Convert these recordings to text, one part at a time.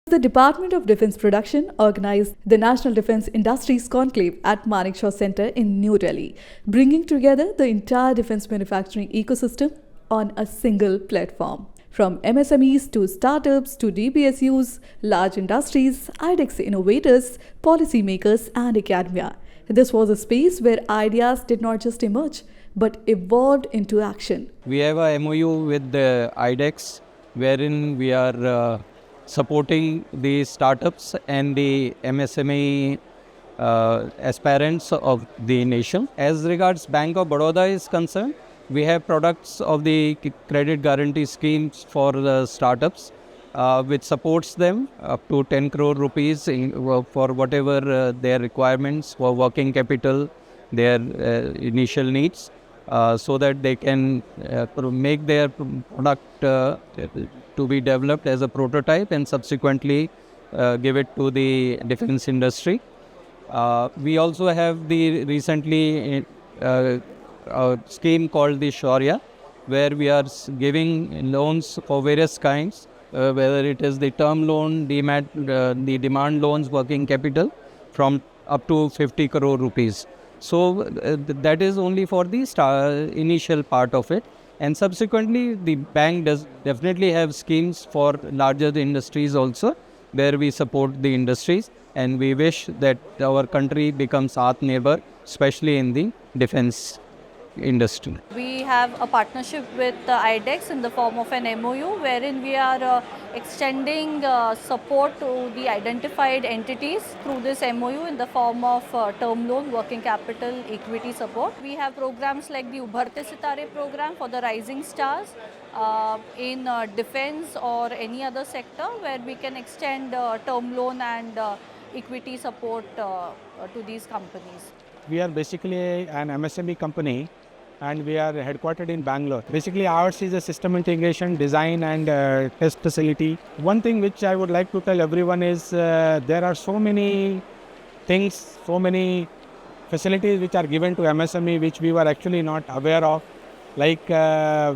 The Department of Defence Production organized the National Defence Industries Conclave at Manekshaw Center in New Delhi, bringing together the entire defence manufacturing ecosystem on a single platform. From MSMEs to startups to DPSUs, large industries, IDEX innovators, policymakers, and academia. This was a space where ideas did not just emerge but evolved into action. We have a MOU with the IDEX wherein we are supporting the startups and the MSME aspirants of the nation. As regards Bank of Baroda is concerned, we have products of the credit guarantee schemes for the startups, which supports them up to 10 crore rupees for whatever their requirements for working capital, their initial needs, so that they can make their product to be developed as a prototype and subsequently give it to the defense industry. We also have the recently a scheme called the Shaurya, where we are giving loans for various kinds, whether it is the term loan, the demand loans, working capital from up to 50 crore rupees. So that is only for the initial part of it. And subsequently, the bank does definitely have schemes for larger industries also, where we support the industries, and we wish that our country becomes Atmanirbhar, especially in the defense industry. We have a partnership with IDEX in the form of an MOU, wherein we are extending support to the identified entities through this MOU in the form of term loan, working capital, equity support. We have programs like the Ubharte Sitare program for the rising stars in defense or any other sector, where we can extend term loan and equity support to these companies. We are basically an MSME company, and we are headquartered in Bangalore. Basically, ours is a system integration, design and test facility. One thing which I would like to tell everyone is there are so many things, so many facilities which are given to MSME which we were actually not aware of. Like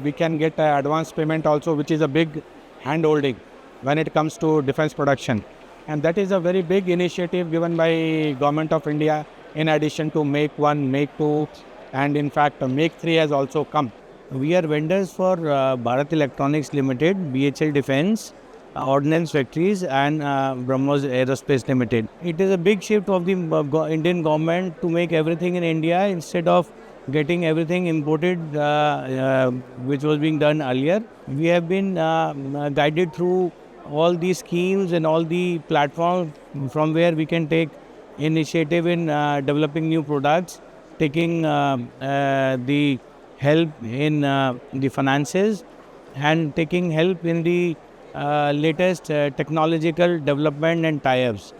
we can get advance payment also, which is a big hand-holding when it comes to defense production. And that is a very big initiative given by Government of India, in addition to Make 1, Make 2, and in fact Make 3 has also come. We are vendors for Bharat Electronics Limited, BHL Defence, Ordnance Factories and BrahMos Aerospace Limited. It is a big shift of the Indian government to make everything in India instead of getting everything imported, which was being done earlier. We have been guided through all these schemes and all the platforms from where we can take initiative in developing new products, taking the help in the finances and taking help in the latest technological development and tie-ups.